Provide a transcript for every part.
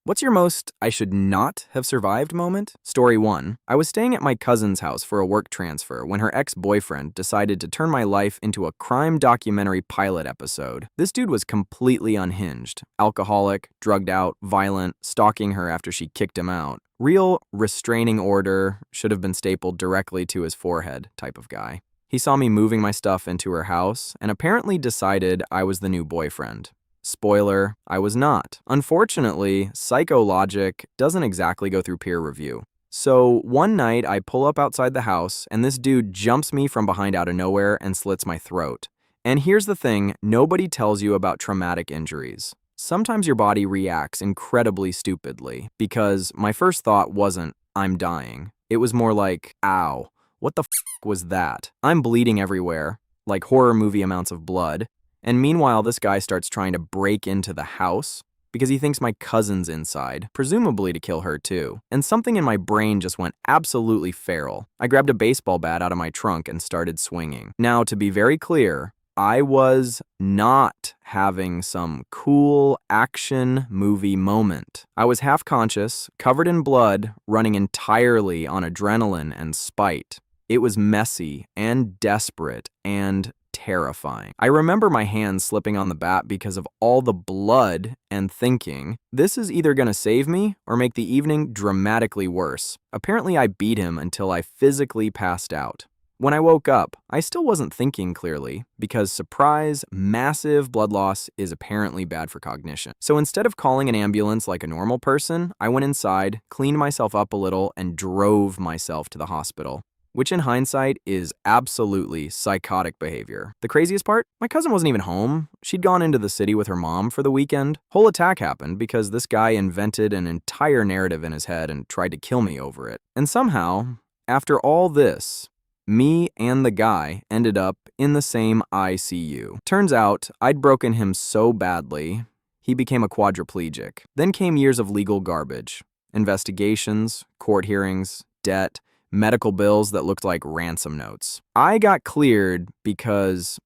What's your most I should not have survived moment? Story 1. I was staying at my cousin's house for a work transfer when her ex-boyfriend decided to turn my life into a crime documentary pilot episode. This dude was completely unhinged. Alcoholic, drugged out, violent, stalking her after she kicked him out. Real restraining order, should have been stapled directly to his forehead type of guy. He saw me moving my stuff into her house and apparently decided I was the new boyfriend. Spoiler, I was not. Unfortunately, psychologic doesn't exactly go through peer review. So one night I pull up outside the house and this dude jumps me from behind out of nowhere and slits my throat. And here's the thing nobody tells you about traumatic injuries. Sometimes your body reacts incredibly stupidly because my first thought wasn't, I'm dying. It was more like, ow, what the f was that? I'm bleeding everywhere, like horror movie amounts of blood. And meanwhile, this guy starts trying to break into the house because he thinks my cousin's inside, presumably to kill her too. And something in my brain just went absolutely feral. I grabbed a baseball bat out of my trunk and started swinging. Now, to be very clear, I was not having some cool action movie moment. I was half conscious, covered in blood, running entirely on adrenaline and spite. It was messy and desperate and terrifying. I remember my hands slipping on the bat because of all the blood and thinking, this is either gonna save me or make the evening dramatically worse. Apparently I beat him until I physically passed out. When I woke up, I still wasn't thinking clearly because surprise, massive blood loss is apparently bad for cognition. So instead of calling an ambulance like a normal person, I went inside, cleaned myself up a little, and drove myself to the hospital. Which in hindsight is absolutely psychotic behavior. The craziest part? My cousin wasn't even home. She'd gone into the city with her mom for the weekend. Whole attack happened because this guy invented an entire narrative in his head and tried to kill me over it. And somehow, after all this, me and the guy ended up in the same ICU. Turns out, I'd broken him so badly, he became a quadriplegic. Then came years of legal garbage. Investigations, court hearings, debt, medical bills that looked like ransom notes. I got cleared because,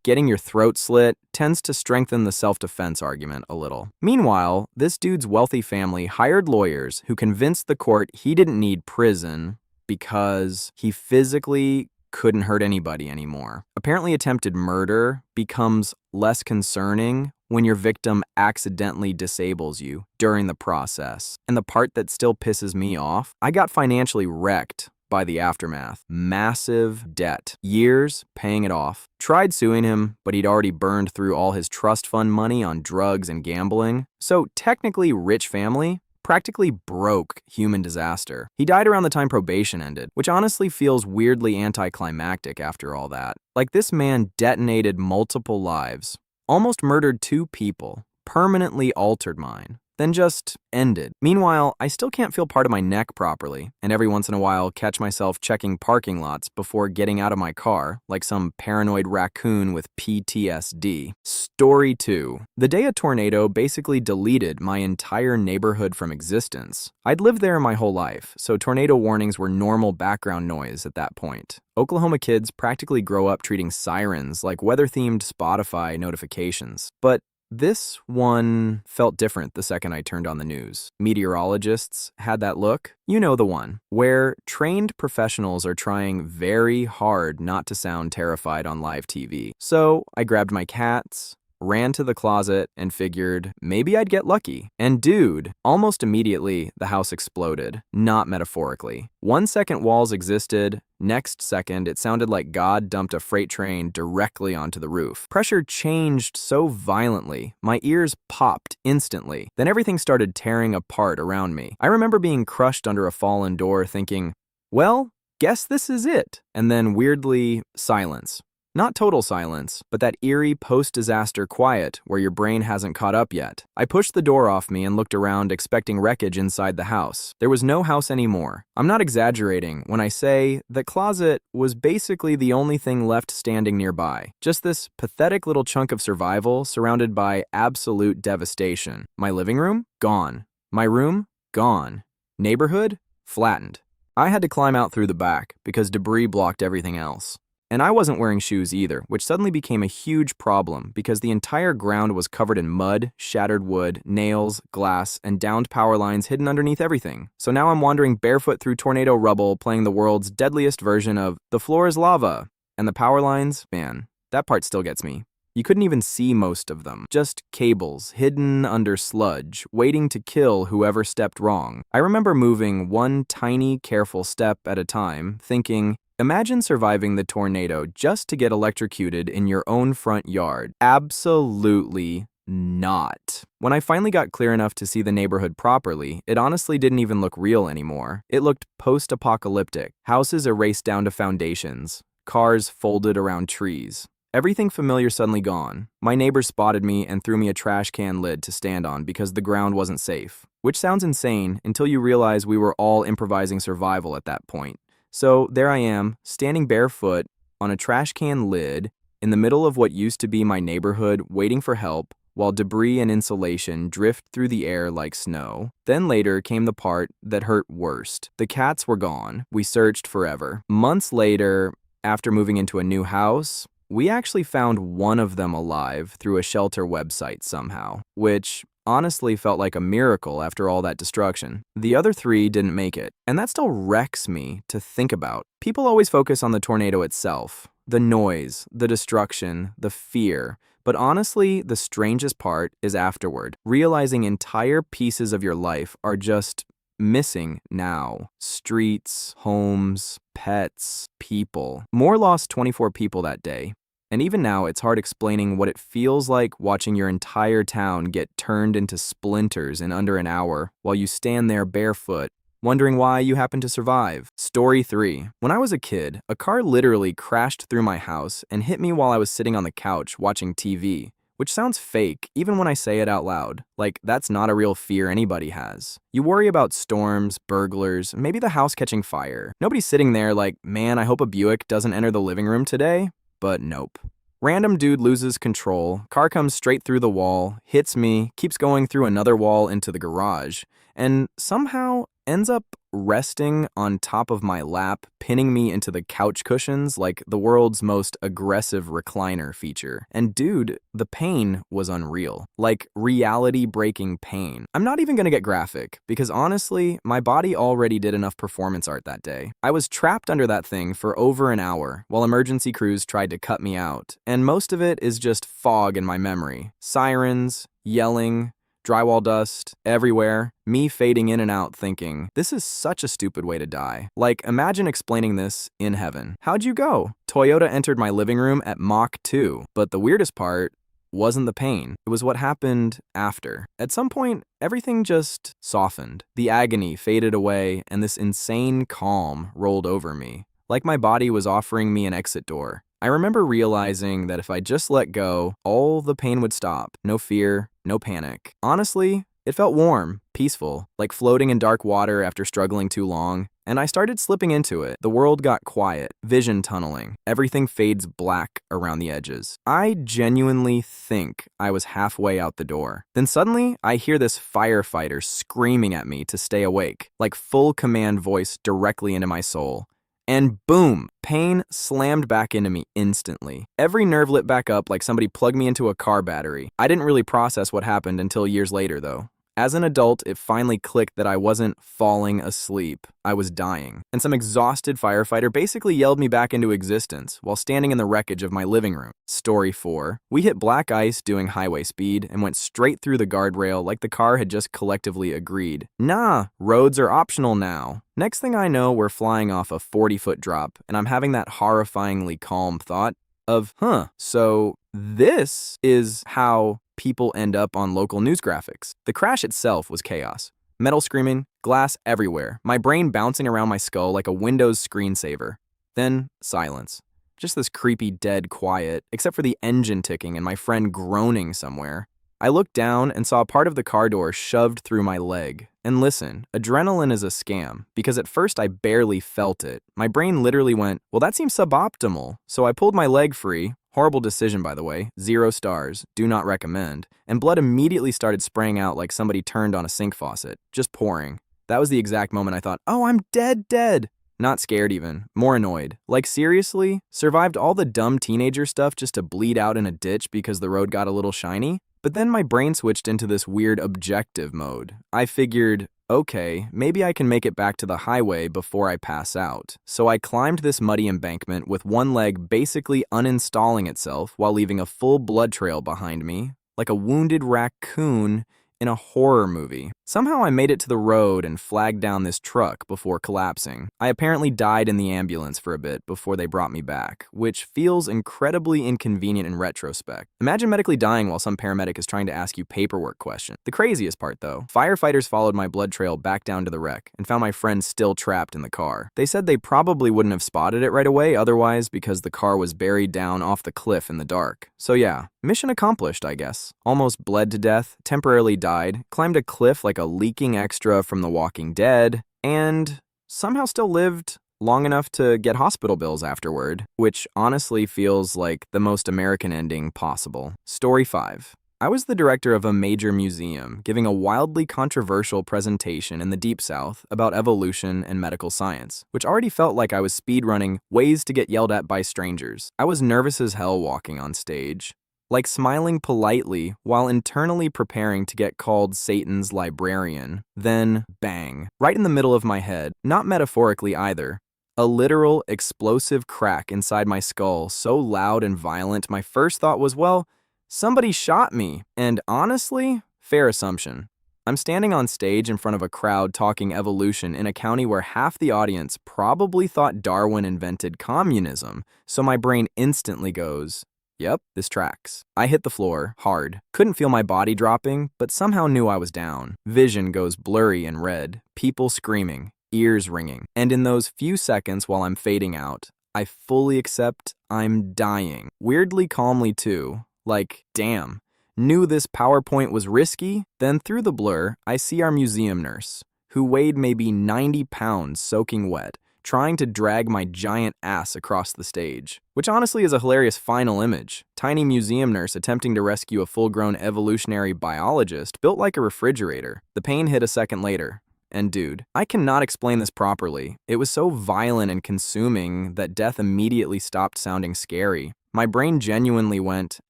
getting your throat slit tends to strengthen the self-defense argument a little. Meanwhile, this dude's wealthy family hired lawyers who convinced the court he didn't need prison because he physically couldn't hurt anybody anymore. Apparently, attempted murder becomes less concerning when your victim accidentally disables you during the process. And the part that still pisses me off, I got financially wrecked by the aftermath. Massive debt. Years paying it off. Tried suing him, but he'd already burned through all his trust fund money on drugs and gambling. So technically rich family, practically broke human disaster. He died around the time probation ended, which honestly feels weirdly anticlimactic after all that. Like this man detonated multiple lives, almost murdered 2 people, permanently altered mine, then just ended. Meanwhile, I still can't feel part of my neck properly, and every once in a while catch myself checking parking lots before getting out of my car, like some paranoid raccoon with PTSD. Story 2. The day a tornado basically deleted my entire neighborhood from existence. I'd lived there my whole life, so tornado warnings were normal background noise at that point. Oklahoma kids practically grow up treating sirens like weather-themed Spotify notifications. But this one felt different the second I turned on the news. Meteorologists had that look, you know the one, where trained professionals are trying very hard not to sound terrified on live TV. So I grabbed my cats, ran to the closet, and figured maybe I'd get lucky. And dude, almost immediately the house exploded, not metaphorically. 1 second walls existed, next second it sounded like God dumped a freight train directly onto the roof. Pressure changed so violently, my ears popped instantly. Then everything started tearing apart around me. I remember being crushed under a fallen door thinking, well, guess this is it. And then weirdly, silence. Not total silence, but that eerie post-disaster quiet where your brain hasn't caught up yet. I pushed the door off me and looked around expecting wreckage inside the house. There was no house anymore. I'm not exaggerating when I say the closet was basically the only thing left standing nearby. Just this pathetic little chunk of survival surrounded by absolute devastation. My living room? Gone. My room? Gone. Neighborhood? Flattened. I had to climb out through the back because debris blocked everything else. And I wasn't wearing shoes either, which suddenly became a huge problem because the entire ground was covered in mud, shattered wood, nails, glass, and downed power lines hidden underneath everything. So now I'm wandering barefoot through tornado rubble, playing the world's deadliest version of The Floor is Lava. And the power lines, man, that part still gets me. You couldn't even see most of them. Just cables, hidden under sludge, waiting to kill whoever stepped wrong. I remember moving one tiny, careful step at a time, thinking, imagine surviving the tornado just to get electrocuted in your own front yard. Absolutely not. When I finally got clear enough to see the neighborhood properly, it honestly didn't even look real anymore. It looked post-apocalyptic. Houses erased down to foundations. Cars folded around trees. Everything familiar suddenly gone. My neighbor spotted me and threw me a trash can lid to stand on because the ground wasn't safe. Which sounds insane until you realize we were all improvising survival at that point. So there I am, standing barefoot on a trash can lid in the middle of what used to be my neighborhood, waiting for help, while debris and insulation drift through the air like snow. Then later came the part that hurt worst. The cats were gone. We searched forever. Months later, after moving into a new house, we actually found one of them alive through a shelter website somehow, which honestly felt like a miracle after all that destruction. The other 3 didn't make it, and that still wrecks me to think about. People always focus on the tornado itself, the noise, the destruction, the fear, but honestly, the strangest part is afterward, realizing entire pieces of your life are just missing now. Streets, homes, pets, people. Moore lost 24 people that day. And even now, it's hard explaining what it feels like watching your entire town get turned into splinters in under an hour while you stand there barefoot, wondering why you happen to survive. Story 3. When I was a kid, a car literally crashed through my house and hit me while I was sitting on the couch watching TV, which sounds fake even when I say it out loud. Like, that's not a real fear anybody has. You worry about storms, burglars, maybe the house catching fire. Nobody's sitting there like, man, I hope a Buick doesn't enter the living room today. But nope. Random dude loses control, car comes straight through the wall, hits me, keeps going through another wall into the garage, and somehow ends up resting on top of my lap, pinning me into the couch cushions like the world's most aggressive recliner feature. And dude, the pain was unreal. Like reality-breaking pain. I'm not even gonna get graphic, because honestly, my body already did enough performance art that day. I was trapped under that thing for over an hour, while emergency crews tried to cut me out. And most of it is just fog in my memory. Sirens, yelling, drywall dust, everywhere, me fading in and out thinking, this is such a stupid way to die. Like, imagine explaining this in heaven. How'd you go? Toyota entered my living room at Mach 2. But the weirdest part wasn't the pain. It was what happened after. At some point, everything just softened. The agony faded away, and this insane calm rolled over me. Like my body was offering me an exit door. I remember realizing that if I just let go, all the pain would stop. No fear, no panic. Honestly, it felt warm, peaceful, like floating in dark water after struggling too long. And I started slipping into it. The world got quiet, vision tunneling. Everything fades black around the edges. I genuinely think I was halfway out the door. Then suddenly, I hear this firefighter screaming at me to stay awake, like full command voice directly into my soul. And boom, pain slammed back into me instantly. Every nerve lit back up like somebody plugged me into a car battery. I didn't really process what happened until years later, though. As an adult, it finally clicked that I wasn't falling asleep. I was dying. And some exhausted firefighter basically yelled me back into existence while standing in the wreckage of my living room. Story 4. We hit black ice doing highway speed and went straight through the guardrail like the car had just collectively agreed. Nah, roads are optional now. Next thing I know, we're flying off a 40-foot drop, and I'm having that horrifyingly calm thought of, so this is how people end up on local news graphics. The crash itself was chaos. Metal screaming, glass everywhere, my brain bouncing around my skull like a Windows screensaver. Then silence. Just this creepy dead quiet, except for the engine ticking and my friend groaning somewhere. I looked down and saw part of the car door shoved through my leg. And listen, adrenaline is a scam, because at first I barely felt it. My brain literally went, well, that seems suboptimal. So I pulled my leg free. Horrible decision, by the way. 0 stars. Do not recommend. And blood immediately started spraying out like somebody turned on a sink faucet. Just pouring. That was the exact moment I thought, oh, I'm dead. Not scared even, more annoyed. Like seriously? Survived all the dumb teenager stuff just to bleed out in a ditch because the road got a little shiny? But then my brain switched into this weird objective mode. I figured, okay, maybe I can make it back to the highway before I pass out. So I climbed this muddy embankment with one leg basically uninstalling itself while leaving a full blood trail behind me, like a wounded raccoon in a horror movie. Somehow I made it to the road and flagged down this truck before collapsing. I apparently died in the ambulance for a bit before they brought me back, which feels incredibly inconvenient in retrospect. Imagine medically dying while some paramedic is trying to ask you paperwork questions. The craziest part though, firefighters followed my blood trail back down to the wreck and found my friend still trapped in the car. They said they probably wouldn't have spotted it right away otherwise because the car was buried down off the cliff in the dark. So yeah, mission accomplished, I guess. Almost bled to death, temporarily died, climbed a cliff like a leaking extra from The Walking Dead, and somehow still lived long enough to get hospital bills afterward, which honestly feels like the most American ending possible. Story 5. I was the director of a major museum, giving a wildly controversial presentation in the Deep South about evolution and medical science, which already felt like I was speedrunning ways to get yelled at by strangers. I was nervous as hell walking on stage, like smiling politely while internally preparing to get called Satan's librarian. Then, bang, right in the middle of my head, not metaphorically either, a literal explosive crack inside my skull so loud and violent my first thought was, well, somebody shot me. And honestly, fair assumption. I'm standing on stage in front of a crowd talking evolution in a county where half the audience probably thought Darwin invented communism, so my brain instantly goes, yep, this tracks. I hit the floor, hard. Couldn't feel my body dropping, but somehow knew I was down. Vision goes blurry and red, people screaming, ears ringing. And in those few seconds while I'm fading out, I fully accept I'm dying. Weirdly calmly too, like, damn. Knew this PowerPoint was risky? Then through the blur, I see our museum nurse, who weighed maybe 90 pounds soaking wet, trying to drag my giant ass across the stage. Which honestly is a hilarious final image. Tiny museum nurse attempting to rescue a full-grown evolutionary biologist built like a refrigerator. The pain hit a second later. And dude, I cannot explain this properly. It was so violent and consuming that death immediately stopped sounding scary. My brain genuinely went,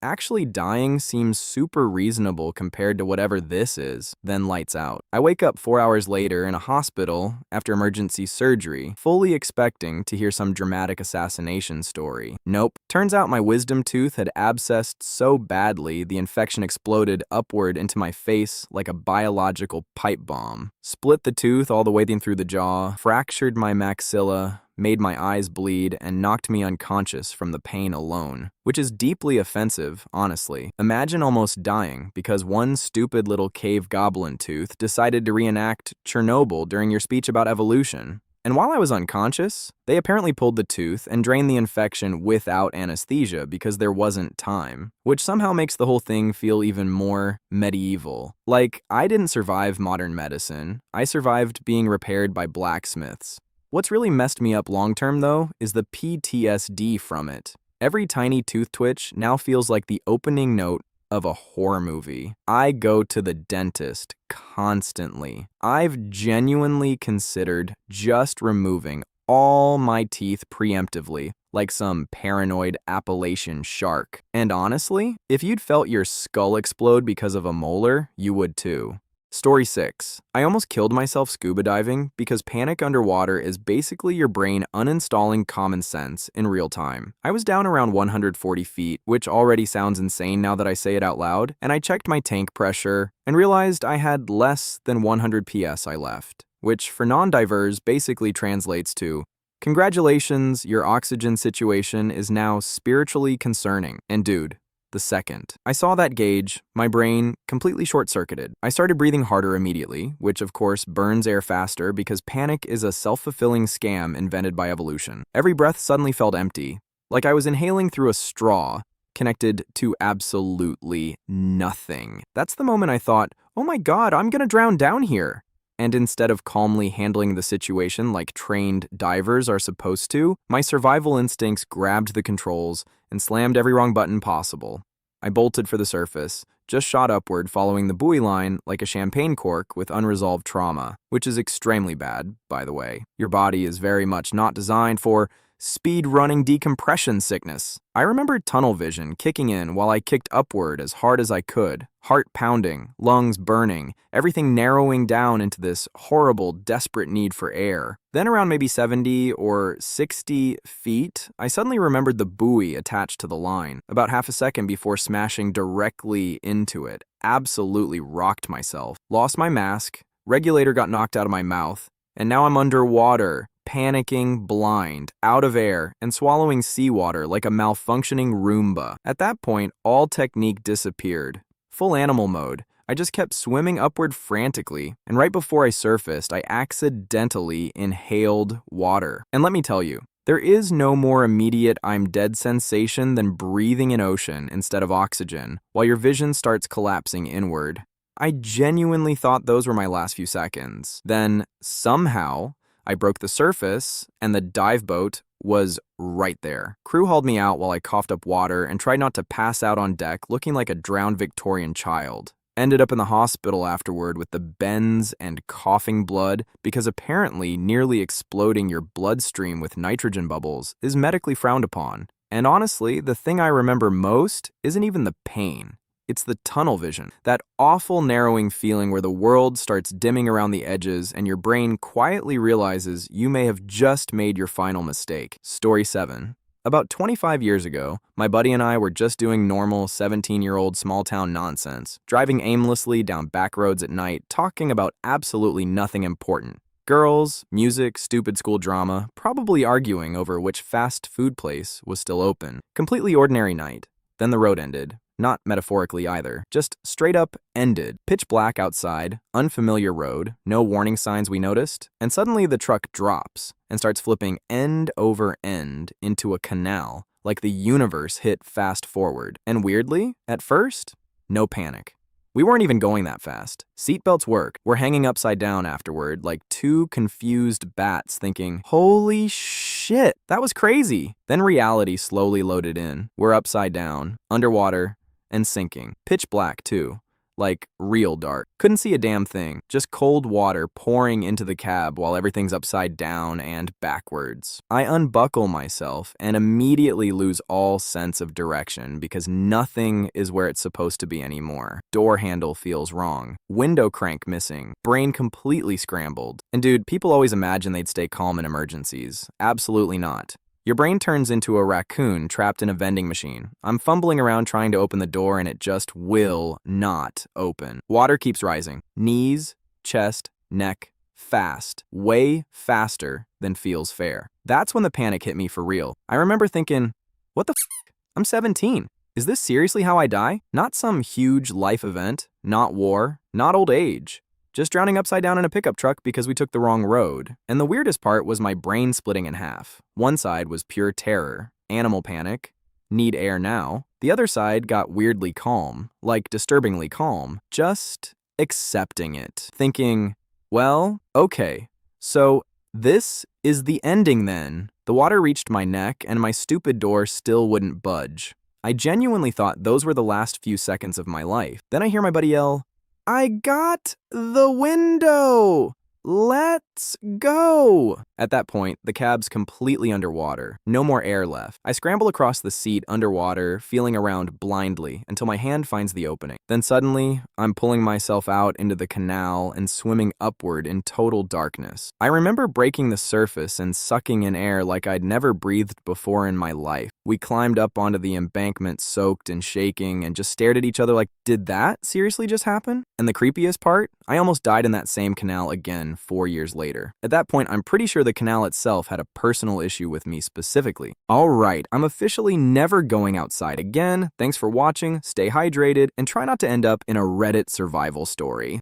actually dying seems super reasonable compared to whatever this is, then lights out. I wake up 4 hours later in a hospital after emergency surgery, fully expecting to hear some dramatic assassination story. Nope. Turns out my wisdom tooth had abscessed so badly the infection exploded upward into my face like a biological pipe bomb. Split the tooth all the way through the jaw, fractured my maxilla, made my eyes bleed, and knocked me unconscious from the pain alone. Which is deeply offensive, honestly. Imagine almost dying because one stupid little cave goblin tooth decided to reenact Chernobyl during your speech about evolution. And while I was unconscious, they apparently pulled the tooth and drained the infection without anesthesia because there wasn't time, which somehow makes the whole thing feel even more medieval. Like, I didn't survive modern medicine. I survived being repaired by blacksmiths. What's really messed me up long-term, though, is the PTSD from it. Every tiny tooth twitch now feels like the opening note of a horror movie. I go to the dentist constantly. I've genuinely considered just removing all my teeth preemptively, like some paranoid Appalachian shark. And honestly, if you'd felt your skull explode because of a molar, you would too. Story 6. I almost killed myself scuba diving because panic underwater is basically your brain uninstalling common sense in real time. I was down around 140 feet, which already sounds insane now that I say it out loud, and I checked my tank pressure and realized I had less than 100 psi left, which for non-divers basically translates to, congratulations, your oxygen situation is now spiritually concerning. And dude, the second I saw that gauge, my brain completely short-circuited. I started breathing harder immediately, which of course burns air faster because panic is a self-fulfilling scam invented by evolution. Every breath suddenly felt empty, like I was inhaling through a straw, connected to absolutely nothing. That's the moment I thought, oh my god, I'm gonna drown down here. And instead of calmly handling the situation like trained divers are supposed to, my survival instincts grabbed the controls and slammed every wrong button possible. I bolted for the surface, just shot upward following the buoy line like a champagne cork with unresolved trauma, which is extremely bad, by the way. Your body is very much not designed for speed-running decompression sickness. I remember tunnel vision kicking in while I kicked upward as hard as I could, heart pounding, lungs burning, everything narrowing down into this horrible, desperate need for air. Then around maybe 70 or 60 feet, I suddenly remembered the buoy attached to the line, about half a second before smashing directly into it. Absolutely rocked myself. Lost my mask, regulator got knocked out of my mouth, and now I'm underwater, panicking, blind, out of air, and swallowing seawater like a malfunctioning Roomba. At that point, all technique disappeared. Full animal mode. I just kept swimming upward frantically, and right before I surfaced, I accidentally inhaled water. And let me tell you, there is no more immediate I'm dead sensation than breathing in ocean instead of oxygen, while your vision starts collapsing inward. I genuinely thought those were my last few seconds. Then, somehow, I broke the surface, and the dive boat was right there. Crew hauled me out while I coughed up water and tried not to pass out on deck looking like a drowned Victorian child. Ended up in the hospital afterward with the bends and coughing blood because apparently nearly exploding your bloodstream with nitrogen bubbles is medically frowned upon. And honestly, the thing I remember most isn't even the pain. It's the tunnel vision, that awful narrowing feeling where the world starts dimming around the edges and your brain quietly realizes you may have just made your final mistake. Story 7. About 25 years ago, my buddy and I were just doing normal 17-year-old small-town nonsense, driving aimlessly down back roads at night, talking about absolutely nothing important. Girls, music, stupid school drama, probably arguing over which fast food place was still open. Completely ordinary night. Then the road ended. Not metaphorically either, just straight up ended. Pitch black outside, unfamiliar road, no warning signs we noticed, and suddenly the truck drops and starts flipping end over end into a canal, like the universe hit fast forward. And weirdly, at first, no panic. We weren't even going that fast. Seatbelts work. We're hanging upside down afterward like two confused bats thinking, holy shit, that was crazy. Then reality slowly loaded in. We're upside down, underwater, and sinking. Pitch black, too. Like, real dark. Couldn't see a damn thing. Just cold water pouring into the cab while everything's upside down and backwards. I unbuckle myself and immediately lose all sense of direction because nothing is where it's supposed to be anymore. Door handle feels wrong. Window crank missing. Brain completely scrambled. And dude, people always imagine they'd stay calm in emergencies. Absolutely not. Your brain turns into a raccoon trapped in a vending machine. I'm fumbling around trying to open the door and it just will not open. Water keeps rising. Knees, chest, neck, fast. Way faster than feels fair. That's when the panic hit me for real. I remember thinking, what the f***? I'm 17. Is this seriously how I die? Not some huge life event, not war, not old age. Just drowning upside down in a pickup truck because we took the wrong road. And the weirdest part was my brain splitting in half. One side was pure terror, animal panic, need air now. The other side got weirdly calm, like disturbingly calm, just accepting it. Thinking, well, okay, so this is the ending then. The water reached my neck and my stupid door still wouldn't budge. I genuinely thought those were the last few seconds of my life. Then I hear my buddy yell, I got the window! Let's go! At that point, the cab's completely underwater. No more air left. I scramble across the seat underwater, feeling around blindly until my hand finds the opening. Then suddenly, I'm pulling myself out into the canal and swimming upward in total darkness. I remember breaking the surface and sucking in air like I'd never breathed before in my life. We climbed up onto the embankment soaked and shaking and just stared at each other like, did that seriously just happen? And the creepiest part? I almost died in that same canal again 4 years later. At that point, I'm pretty sure the canal itself had a personal issue with me specifically. Alright, I'm officially never going outside again. Thanks for watching, stay hydrated, and try not to end up in a Reddit survival story.